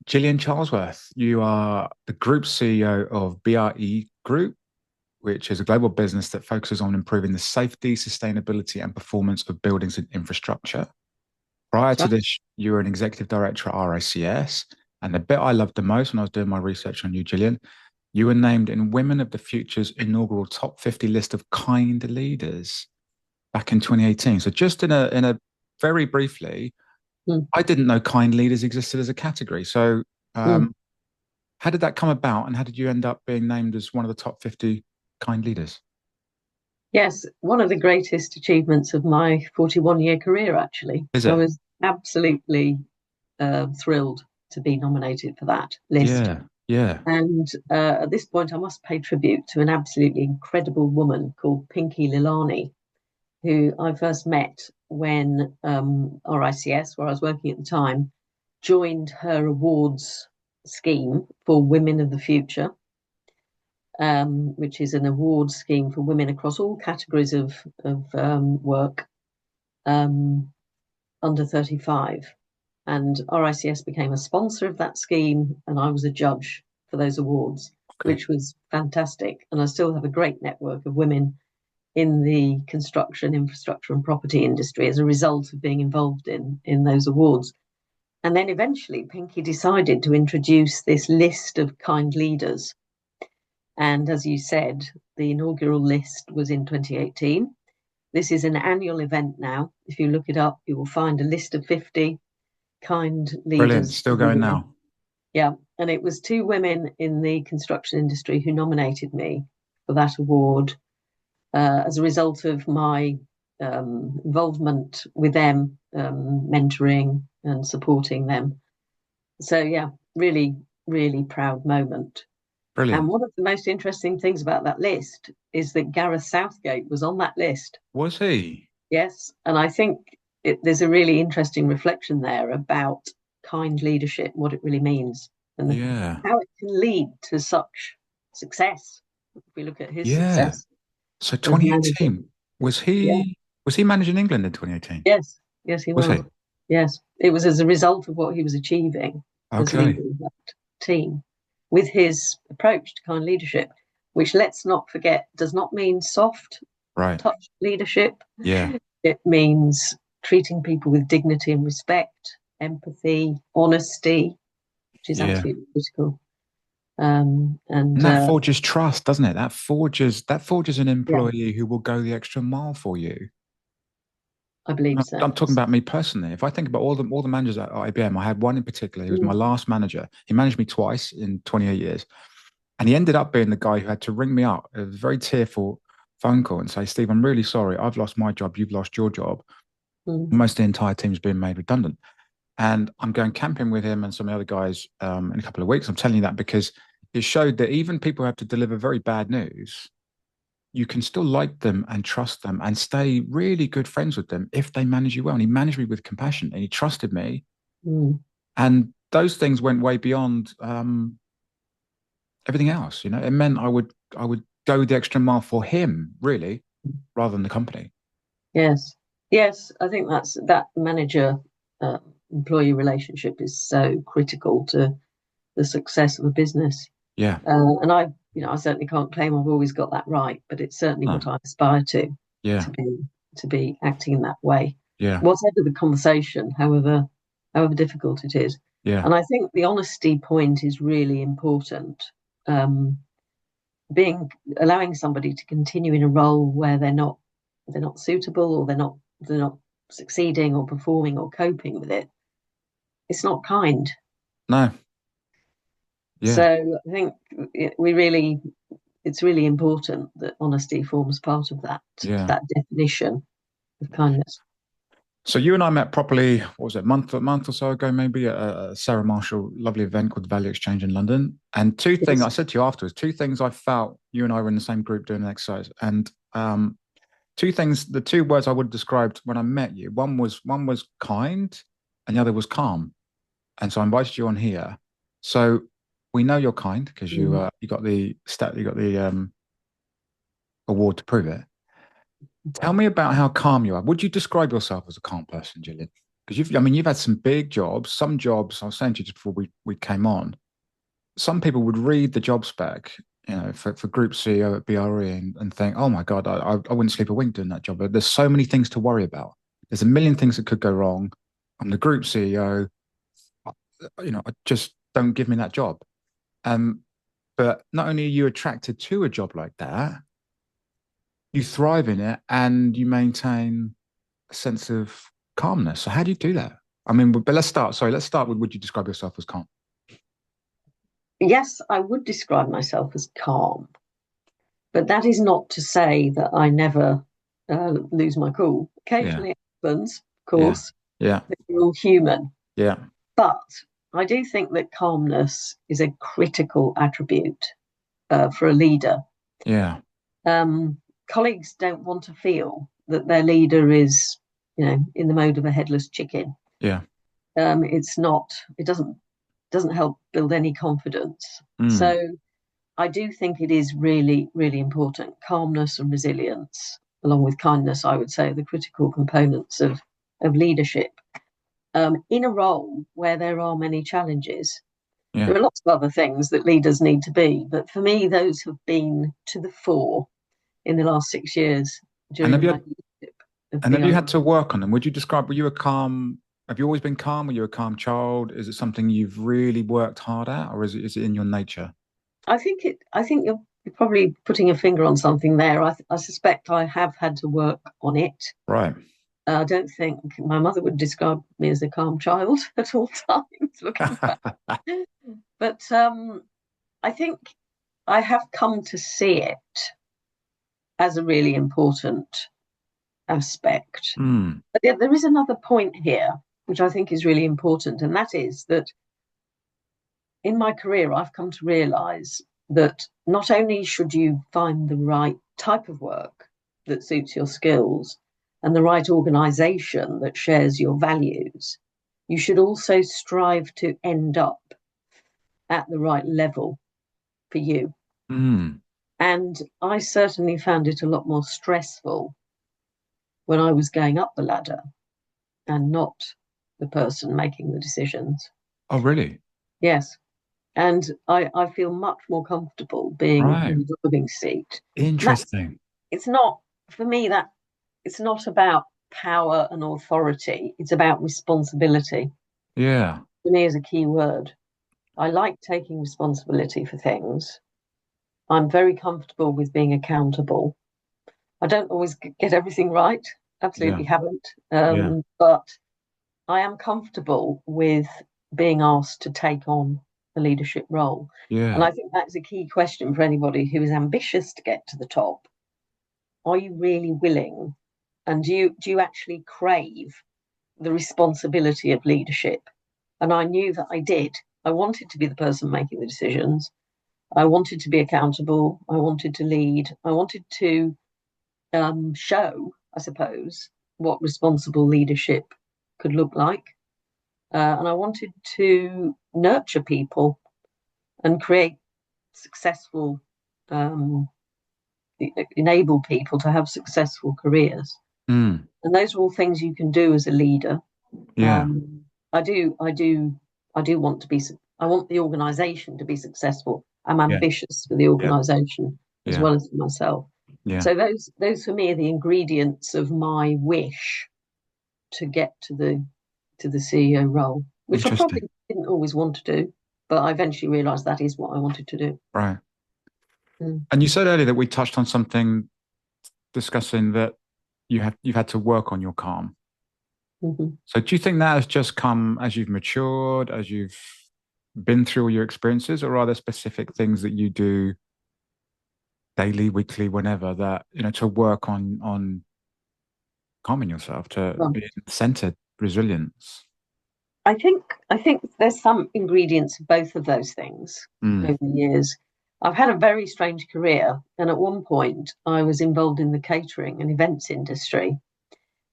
Gillian Charlesworth. You are the Group CEO of BRE Group, which is a global business that focuses on improving the safety, sustainability, and performance of buildings and infrastructure. Prior That's to right. this, you were an executive director at RICS. And the bit I loved the most when I was doing my research on you, Gillian, you were named in Women of the Future's inaugural top 50 list of kind leaders back in 2018. So just in a very briefly, Mm, I didn't know kind leaders existed as a category. So mm. um, how did that come about, and how did you end up being named as one of the top 50 kind leaders? Yes, one of the greatest achievements of my 41-year career, actually. Is I it? was absolutely thrilled to be nominated for that list. Yeah, yeah. And at this point, I must pay tribute to an absolutely incredible woman called Pinky Lilani, who I first met when RICS, where I was working at the time, joined her awards scheme for Women of the Future, which is an award scheme for women across all categories of work um, under 35. And RICS became a sponsor of that scheme, and I was a judge for those awards, Okay. which was fantastic. And I still have a great network of women in the construction, infrastructure, and property industry as a result of being involved in those awards. And then eventually, Pinky decided to introduce this list of kind leaders. And as you said, the inaugural list was in 2018. This is an annual event now. If you look it up, you will find a list of 50 kind Brilliant. leaders Still every going year. now. Yeah. And it was two women in the construction industry who nominated me for that award as a result of my involvement with them, mentoring and supporting them. So, yeah, really, really proud moment. And Brilliant. one of the most interesting things about that list is that Gareth Southgate was on that list. Was he? Yes. And I think there's a really interesting reflection there about kind leadership, what it really means, and Yeah. how it can lead to such success. If we look at his Yeah. success So as manager. 2018, was Yeah. he managing England in 2018? Yes. Yes, he Was was. he? Yes. It was as a result of what he was achieving as Okay. leader of that team with his approach to kind leadership, which let's not forget does not mean soft Right. touch leadership. Yeah. It means treating people with dignity and respect, empathy, honesty, which is Yeah. absolutely critical. And And that forges trust, doesn't it? That forges an yeah, employee who will go the extra mile for you. I believe I'm so. I'm talking about me personally. If I think about all the managers at IBM, I had one in particular. He was my Mm, last manager. He managed me twice in 28 years. And he ended up being the guy who had to ring me up. It was a very tearful phone call and say, Steve, I'm really sorry. I've lost my job. You've lost your job. mm, Almost the entire team's been made redundant. And I'm going camping with him and some of the other guys in a couple of weeks. I'm telling you that because it showed that even people who have to deliver very bad news, you can still like them and trust them and stay really good friends with them if they manage you well. And he managed me with compassion and he trusted me. mm. And those things went way beyond everything else. It meant I would go the extra mile for him, really, rather than the company. Yes, yes. I think that manager uh, employee relationship is so critical to the success of a business. Yeah. And I certainly can't claim I've always got that right, but it's certainly No. what I aspire Yeah. to be to be acting in that way, Yeah. whatever the conversation, however difficult it is. Yeah. And I think the honesty point is really important. Um, being allowing somebody to continue in a role where they're not suitable or they're not succeeding or performing or coping with it, it's not kind. No. Yeah. So I think we really it's really important that honesty forms part of Yeah. that definition of kindness. So you and I met properly, what was it, a month or so ago, maybe at a Sarah Marshall lovely event called the Value Exchange in London. And two things I Yes. said to you afterwards, two things I felt you and I were in the same group doing an exercise. And two things, the two words I would have described when I met you, one was kind and the other was calm. And so I invited you on here. So we know you're kind because you Mm. you got the award to prove it. Tell me about how calm you are. Would you describe yourself as a calm person, Gillian? Because you've had some big jobs. Some jobs, I was saying to you just before we came on, some people would read the job spec, for Group CEO at BRE and think, oh my God, I wouldn't sleep a wink doing that job. But there's so many things to worry about. There's a million things that could go wrong. I'm the Group CEO. I just don't give me that job. Um, but not only are you attracted to a job like that, you thrive in it and you maintain a sense of calmness. So how do you do that? I mean, but let's start. Sorry, let's start with, would you describe yourself as calm? Yes, I would describe myself as calm, but that is not to say that I never lose my cool. Yeah, Occasionally it happens, of yeah, course, yeah, but we're all human. yeah, But I do think that calmness is a critical attribute for a leader. yeah, Colleagues don't want to feel that their leader is, in the mode of a headless chicken. yeah. It's not. It doesn't help build any confidence. Mm, So I do think it is really, really important. Calmness and resilience, along with kindness, I would say, are the critical components of leadership. In a role where there are many challenges, yeah. there are lots of other things that leaders need to be, but for me, those have been to the fore in the last 6 years And during my leadership of have you BRE. had to work on them? Would you describe, were you a calm, have you always been calm? Were you a calm child? Is it something you've really worked hard at, or is it in your nature? I think you're probably putting a finger on something there. I suspect I have had to work on it. Right. I don't think my mother would describe me as a calm child at all times, looking back. But I think I have come to see it as a really important aspect. Mm, But there is another point here, which I think is really important, and that is that in my career, I've come to realize that not only should you find the right type of work that suits your skills and the right organization that shares your values, you should also strive to end up at the right level for you. mm, And I certainly found it a lot more stressful when I was going up the ladder and not the person making the decisions. oh, really? Yes. And I feel much more comfortable being Right. in the driving seat. And that's Interesting. it's not for me that it's not about power and authority. It's about responsibility. Yeah. For me is a key word. I like taking responsibility for things. I'm very comfortable with being accountable. I don't always get everything right. Yeah. Absolutely haven't. Yeah. But I am comfortable with being asked to take on a leadership role. And Yeah. I think that's a key question for anybody who is ambitious to get to the top. Are you really willing? And do you actually crave the responsibility of leadership? And I knew that I did. I wanted to be the person making the decisions. I wanted to be accountable. I wanted to lead. I wanted to show, I suppose, what responsible leadership could look like. And I wanted to nurture people and create successful, um, enable people to have successful careers. Mm, And those are all things you can do as a leader. yeah. Um, I do, I do, I do want to be. I want the organisation to be successful. I'm Yeah. ambitious for the Yeah. organisation as Yeah. well as for myself. Yeah. So those for me are the ingredients of my wish to get to the CEO role, which I probably Interesting. didn't always want to do, but I eventually realised that is what I wanted to do. Right. Mm. And you said earlier that we touched on something discussing that you've had to work on your calm. Mm-hmm. So do you think that has just come as you've matured, as you've been through all your experiences, or are there specific things that you do daily, weekly, whenever that, to work on calming yourself, to Well, be centered resilience? I think there's some ingredients of both of those things Mm, over the years. I've had a very strange career, and at one point I was involved in the catering and events industry,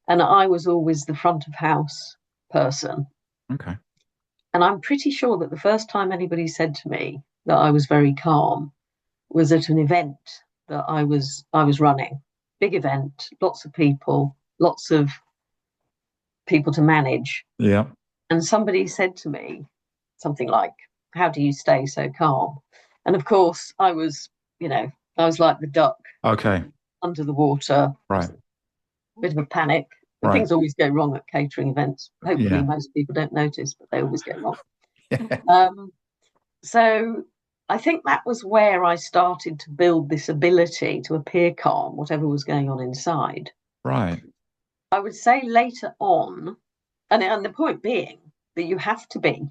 and I was always the front of house person. okay. And I'm pretty sure that the first time anybody said to me that I was very calm was at an event that I was running. Big event, lots of people, lots of people to manage. Yeah. And somebody said to me something like, "How do you stay so calm?" And of course, I was like the duck Okay. under the water. It was Right. a bit of a panic. But Right. things always go wrong at catering events. Hopefully, Yeah. most people don't notice, but they always go wrong. Yeah. So I think that was where I started to build this ability to appear calm, whatever was going on inside. Right. I would say later on, and the point being that you have to be,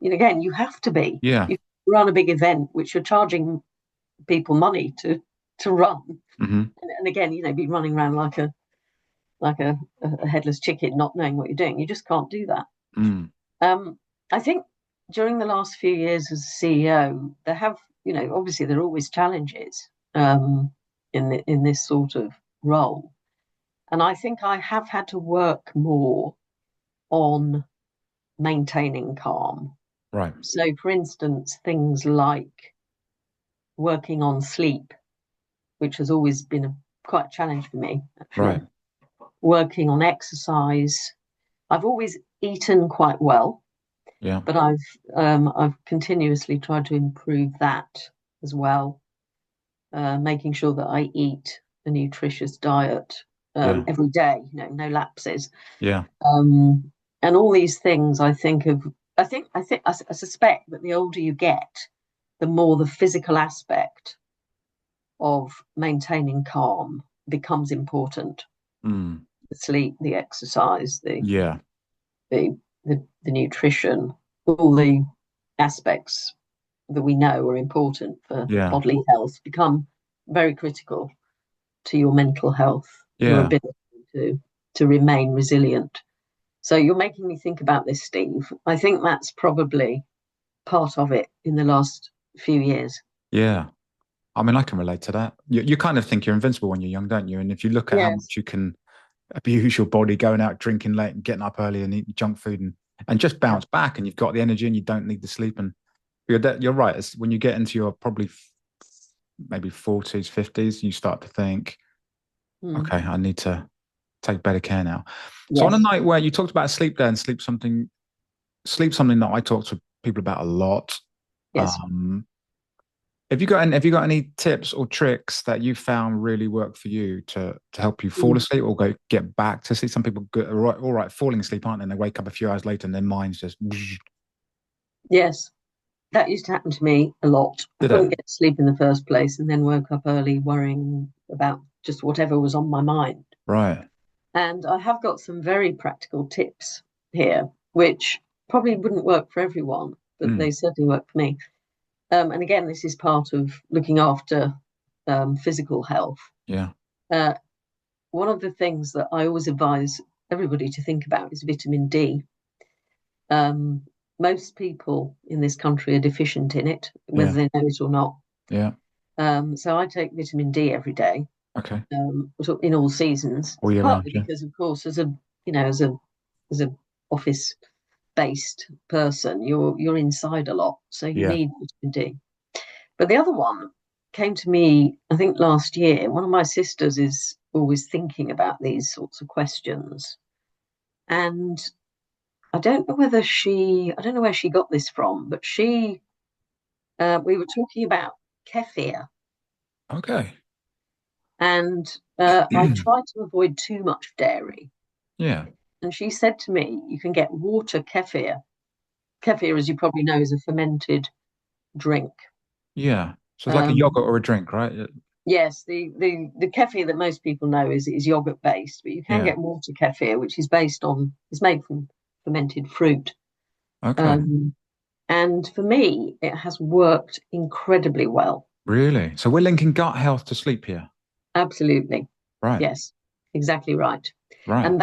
again, you have to be. Yeah. You run a big event which you're charging people money to run, Hmm. and again, be running around like a headless chicken, not knowing what you're doing. You just can't do that. Mm. Um, I think during the last few years as a CEO, there have, obviously there are always challenges in this sort of role, and I think I have had to work more on maintaining calm. Right. So, for instance, things like working on sleep, which has always been quite a challenge for me, Right. actually. Working on exercise. I've always eaten quite well, Yeah. but I've continuously tried to improve that as well, making sure that I eat a nutritious diet Yeah. every day, no lapses. Yeah. And all these things I suspect that the older you get, the more the physical aspect of maintaining calm becomes important. Mm. The sleep, the exercise, Yeah. the the nutrition, all the aspects that we know are important for Yeah. bodily health become very critical to your mental health, your Yeah. ability to remain resilient. So you're making me think about this, Steve. I think that's probably part of it in the last few years. Yeah. I mean, I can relate to that. You kind of think you're invincible when you're young, don't you? And if you look at how Yes. much you can abuse your body, going out drinking late and getting up early and eating junk food and just Yeah. bounce back, and you've got the energy and you don't need the sleep. And you're right. It's when you get into your probably maybe 40s, 50s, you start to think, Mm. okay, I need to take better care now. So on a Yes. night where you talked about sleep there and sleep something that I talk to people about a lot. Yes. Um, have you got any tips or tricks that you found really work for you to help you fall Mm. asleep or get back to sleep? Some people get all right falling asleep, aren't they? And they wake up a few hours later and their mind's just Yes. That used to happen to me a lot. I did it? couldn't get to sleep in the first place and then woke up early worrying about just whatever was on my mind. Right. And I have got some very practical tips here, which probably wouldn't work for everyone, but Mm, they certainly work for me. And again, this is part of looking after physical health. yeah. Uh, One of the things that I always advise everybody to think about is vitamin D. Um, Most people in this country are deficient in it, whether Yeah. they know it or not. Yeah. So I take vitamin D every day, Okay. in all seasons. All year round. Partly Yeah. because, of course, as a office based person, you're inside a lot, so you Yeah. need vitamin D. But the other one came to me, I think, last year. One of my sisters is always thinking about these sorts of questions, and I don't know where she got this from, but we were talking about kefir, Okay. and I try to avoid too much dairy. Yeah. And she said to me, "You can get water kefir. Kefir, as you probably know, is a fermented drink. Yeah. So it's like a Um, yogurt or a drink, right? yes, the kefir that most people know is yogurt based, but you can Yeah. get water kefir, which is made from fermented fruit. Okay. Um, and for me, it has worked incredibly well. Really? So we're linking gut health to sleep here. Absolutely. Right. Yes, exactly right. Right. And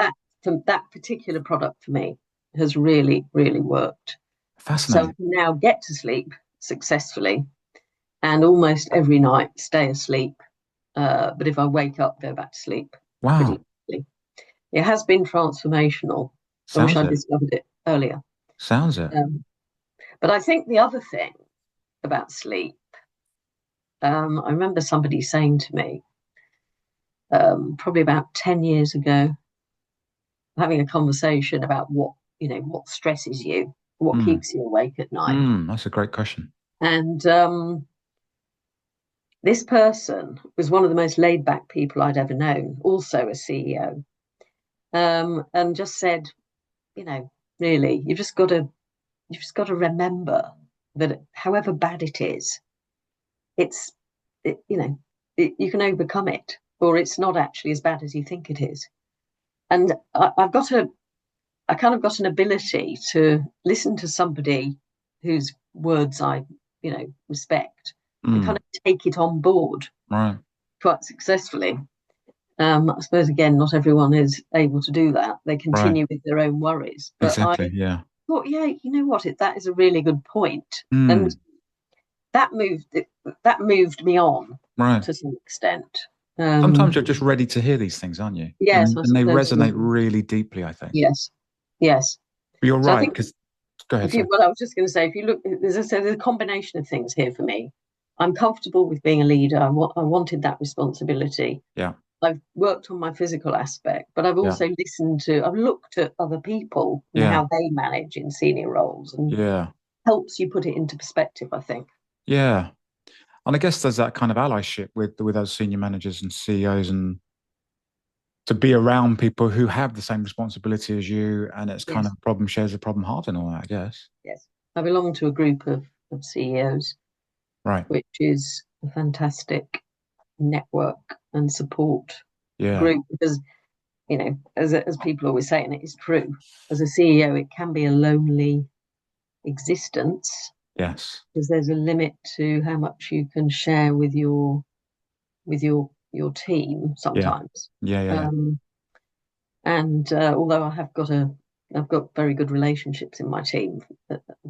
that particular product for me has really, really worked. So I Fascinating. can now get to sleep successfully and almost every night stay asleep. But if I wake up, go back to sleep pretty Wow. quickly. It has been transformational. I wish Sounds I'd it. discovered it earlier. Sounds it. Um, but I think the other thing about sleep, I remember somebody saying to me, probably about 10 years ago, having a conversation about what stresses you, what Mm. keeps you awake at night. That's a great question. And this person was one of the most laid back people I'd ever known, also a CEO, and just said, really, you've just got to remember that however bad it is, it's it, you know you can overcome it, or it's not actually as bad as you think it is. And I kind of got an ability to listen to somebody whose words I respect, and kind Mm. of take it on board Right. quite successfully. I suppose again, not everyone is able to do that. They Right. continue with their own worries. But I Exactly. Yeah. thought, yeah, you know what? That is a really good point, and Mm. that moved me on Right. to some extent. Sometimes you're just ready to hear these things, aren't you? Yes, I And they suppose. resonate really deeply, I think. Yes, yes. But you're So I right, think because go ahead, if you, sorry. well, I was just going to say, if you look, as I said, there's a combination of things here for me. I'm comfortable with being a leader. I wanted that responsibility. Yeah. I've worked on my physical aspect, but I've Yeah. also I've looked at other people and Yeah. how they manage in senior roles, and Yeah. helps you put it into perspective, I think. Yeah. And I guess there's that kind of allyship with those senior managers and CEOs, and to be around people who have the same responsibility as you, and it's kind of Yes, a problem shares a problem halved and all that, I guess. yes. I belong to a group of CEOs, Right. which is a fantastic network and support Yeah. group because, as people always say, and it is true, as a CEO, it can be a lonely existence Yes. because there's a limit to how much you can share with your team Yeah. sometimes. Yeah. Yeah. Yeah. Um, and although I've got very good relationships in my team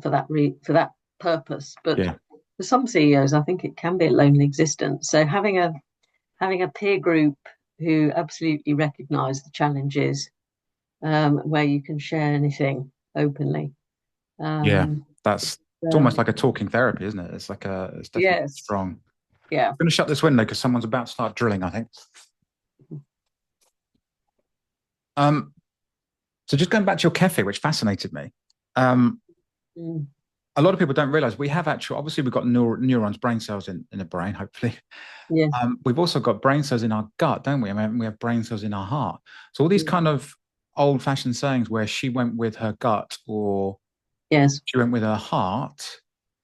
for that purpose, but Yeah. for some CEOs, I think it can be a lonely existence. So having a peer group who absolutely recognise the challenges, where you can share anything openly. Yeah. Um, It's almost like a talking therapy, isn't it? It's definitely yes, strong. yeah. I'm going to shut this window because someone's about to start drilling, I think. Um, so just going back to your cafe, which fascinated me. Um, Mm, a lot of people don't realize we have actual, obviously, we've got neurons, brain cells in the brain, hopefully. yes, We've also got brain cells in our gut, don't we? I mean, we have brain cells in our heart. So all these mm, kind of old-fashioned sayings where she went with her gut or yes, she went with her heart,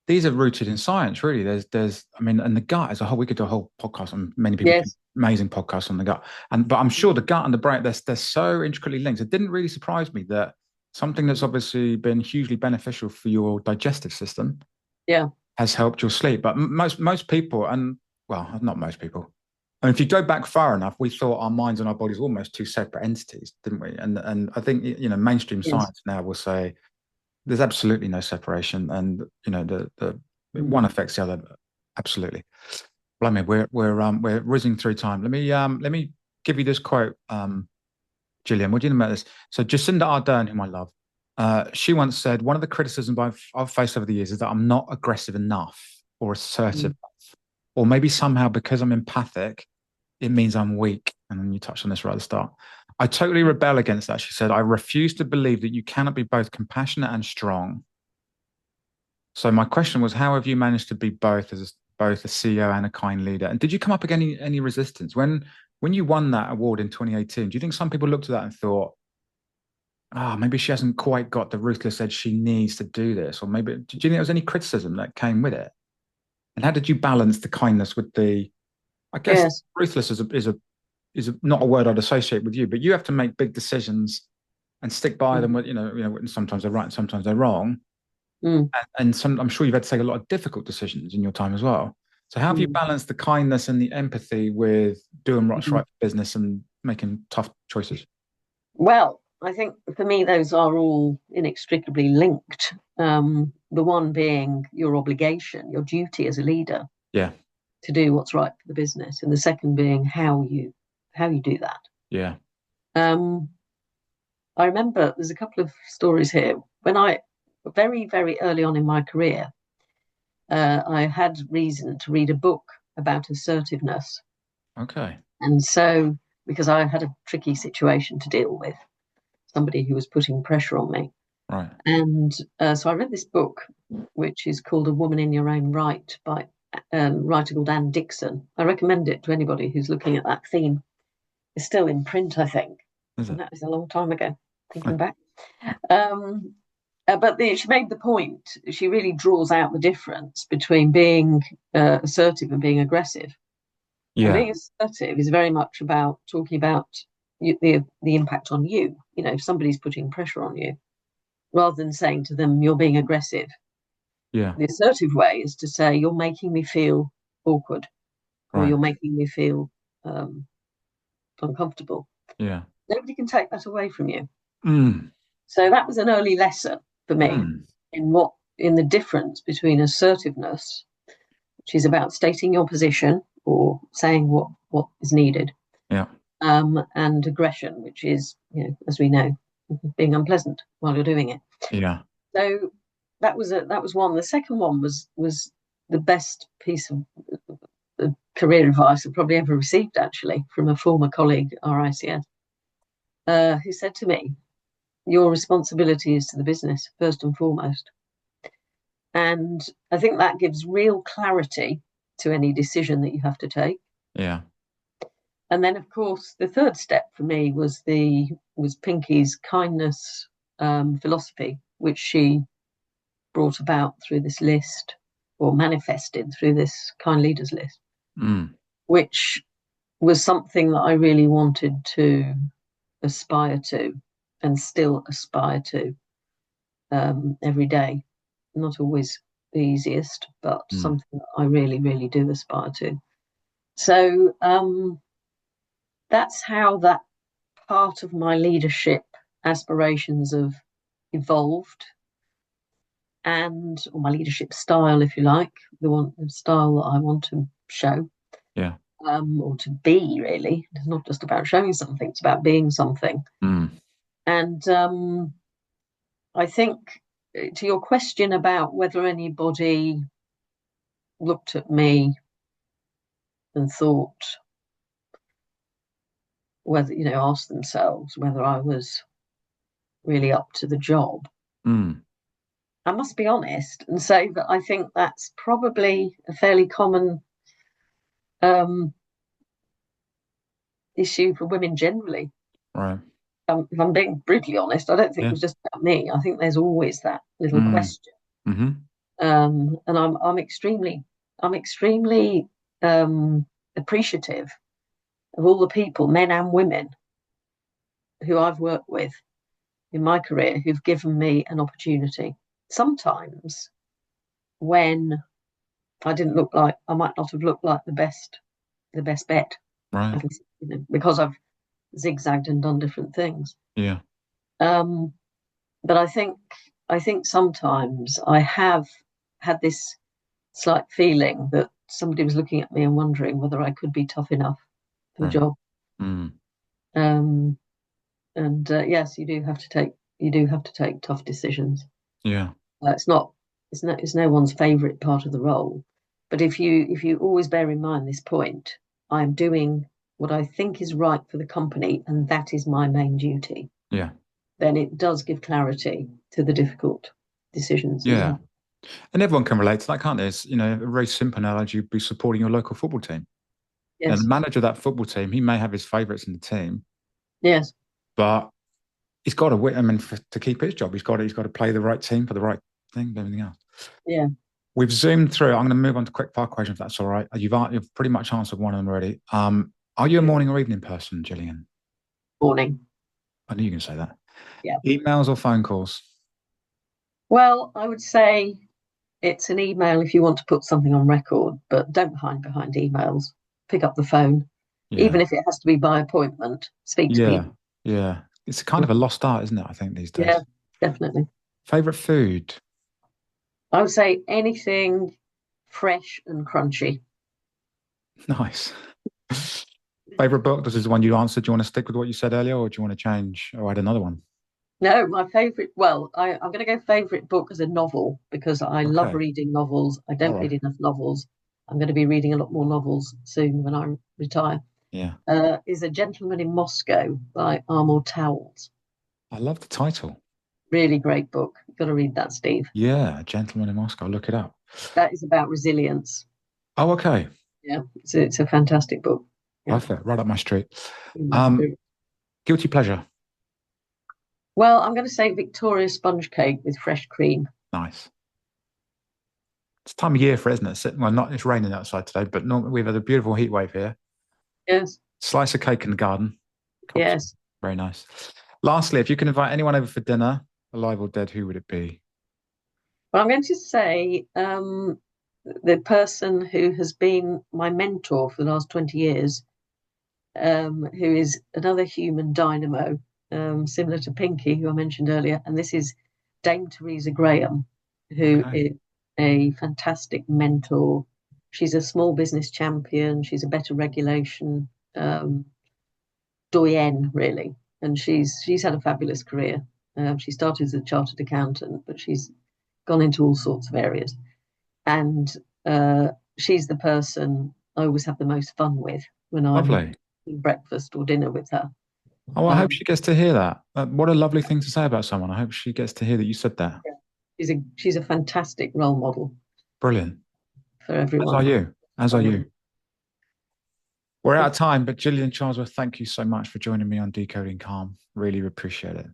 these are rooted in science, really. I mean, and the gut as a whole, we could do a whole podcast on many people do yes. amazing podcasts on the gut. But I'm sure the gut and the brain, they're so intricately linked. It didn't really surprise me that something that's obviously been hugely beneficial for your digestive system Yeah. has helped your sleep. But most people, and well, not most people. And if you go back far enough, we thought our minds and our bodies were almost two separate entities, didn't we? And I think mainstream Yes. science now will say there's absolutely no separation, and the Mm. one affects the other absolutely. Blimey, we're whizzing through time. Let me give you this quote, Gillian. What do you think about this? So Jacinda Ardern, whom I love, she once said, "One of the criticisms I've faced over the years is that I'm not aggressive enough or assertive Mm. enough, or maybe somehow because I'm empathic, it means I'm weak." And then you touched on this right at the start. I totally rebel against that. She said, "I refuse to believe that you cannot be both compassionate and strong." So my question was, how have you managed to be both a CEO and a kind leader? And did you come up against any resistance when you won that award in 2018? Do you think some people looked at that and thought, maybe she hasn't quite got the ruthless edge she needs to do this, or maybe do you think there was any criticism that came with it? And how did you balance the kindness with the? I guess Yes. ruthless not a word I'd associate with you, but you have to make big decisions and stick by them. Mm. And sometimes they're right and sometimes they're wrong. Mm. And I'm sure you've had to take a lot of difficult decisions in your time as well. So how have you Mm. balanced the kindness and the empathy with doing what's Mm. right for business and making tough choices? Well, I think for me, those are all inextricably linked. The one being your obligation, your duty as a leader Yeah, to do what's right for the business, and the second being how you do that. yeah, Um, I remember there's a couple of stories here when I very very early on in my career, I had reason to read a book about assertiveness, okay, and so because I had a tricky situation to deal with. somebody who was putting pressure on me. Right. And so I read this book, which is called A Woman in Your Own Right by a writer called Anne Dixon. I recommend it to anybody who's looking at that theme. It's still in print, I think. Is And it? that was a long time ago, thinking back. But she made the point. She really draws out the difference between being assertive and being aggressive. And Yeah. being assertive is very much about talking about the impact on you. You know, if somebody's putting pressure on you, rather than saying to them, "You're being aggressive." Yeah. The assertive way is to say, "You're making me feel awkward," or Right. "You're making me feel um, uncomfortable." Yeah. Nobody can take that away from you. Mm. So that was an early lesson for me Mm. in the difference between assertiveness, which is about stating your position or saying what is needed, Yeah. and aggression, which is, as we know, being unpleasant while you're doing it. Yeah. So that was one. The second one was the best piece of career advice I've probably ever received, actually, from a former colleague at RICS, who said to me, "Your responsibility is to the business first and foremost." And I think that gives real clarity to any decision that you have to take. Yeah. And then, of course, the third step for me was Pinky's kindness philosophy, which she brought about through this list, or manifested through this kind leaders list, Mm. which was something that I really wanted to aspire to, and still aspire to every day. Not always the easiest, but Mm. something that I really, really do aspire to. So that's how that part of my leadership aspirations have evolved, or my leadership style, if you like, the style that I want to show, Yeah. or to be. Really, it's not just about showing something; it's about being something. Mm. And I think, to your question about whether anybody looked at me and thought, whether, asked themselves whether I was really up to the job, Mm. I must be honest and say that I think that's probably a fairly common um, issue for women generally. Right. If I'm being brutally honest, I don't think it Yeah. was just about me. I think there's always that little Mm. question. Mm-hmm. And I'm extremely appreciative of all the people, men and women, who I've worked with in my career who've given me an opportunity. Sometimes when I might not have looked like the best bet, Right. because I've zigzagged and done different things. Yeah. Um, but I think sometimes I have had this slight feeling that somebody was looking at me and wondering whether I could be tough enough for the Right. job. Mm. Um, and yes, you do have to take tough decisions. Yeah. It's no one's favourite part of the role, but if you always bear in mind this point, I am doing what I think is right for the company, and that is my main duty. Yeah. Then it does give clarity to the difficult decisions as Yeah. well. And everyone can relate to that, can't they? It's, a very simple analogy would be supporting your local football team. And the Yes, manager of that football team, he may have his favourites in the team, yes, but he's got to win. I mean, to keep his job, he's got to play the right team for the right thing, and everything else. yeah. We've zoomed through. I'm going to move on to quick fire questions, if that's all right. You've pretty much answered one of them already. Are you a morning or evening person, Gillian? Morning. I knew you were going to say that. Yeah. Emails or phone calls? Well, I would say it's an email if you want to put something on record, but don't hide behind emails. Pick up the phone, Yeah. even if it has to be by appointment. Speak to Yeah. people. Yeah. It's a kind of a lost art, isn't it? I think these Yeah, days. definitely. Favorite food? I would say anything fresh and crunchy. Nice. Favorite book? This is the one you answered. Do you want to stick with what you said earlier, or do you want to change or add another one? No, my favorite. Well, I'm going to go favorite book as a novel because I love Okay. reading novels. I All don't read right. enough novels. I'm going to be reading a lot more novels soon when I retire. Yeah. Is A Gentleman in Moscow by Armor Towles. I love the title. Really great book. You've got to read that, Steve. Yeah, Gentleman in Moscow. I'll look it up. That is about resilience. Oh, okay. Yeah, it's a fantastic book. Yeah. Perfect. Right up my street. Um, Guilty pleasure. Well, I'm going to say Victoria sponge cake with fresh cream. Nice. It's time of year for it, isn't it? Well, not it's raining outside today, but normally we've had a beautiful heat wave here. Yes, Slice of cake in the garden. Cups. yes. Very nice. Lastly, if you can invite anyone over for dinner, alive or dead, who would it be? Well, I'm going to say the person who has been my mentor for the last 20 years, who is another human dynamo, similar to Pinky, who I mentioned earlier. And this is Dame Teresa Graham, who Okay. is a fantastic mentor. She's a small business champion. She's a better regulation doyenne, really. And she's had a fabulous career. She started as a chartered accountant, but she's gone into all sorts of areas. And she's the person I always have the most fun with when I'm Lovely. eating breakfast or dinner with her. Oh, I hope Um, she gets to hear that. What a lovely thing to say about someone. I hope she gets to hear that you said that. she's a fantastic role model Brilliant. for As are everyone. you. As are you. We're out It's of time, but Gillian Charlesworth, thank you so much for joining me on Decoding Calm. Really appreciate it.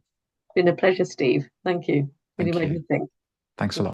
been a pleasure, Steve. Thank you. Really Thank made you. me think. Thanks a lot.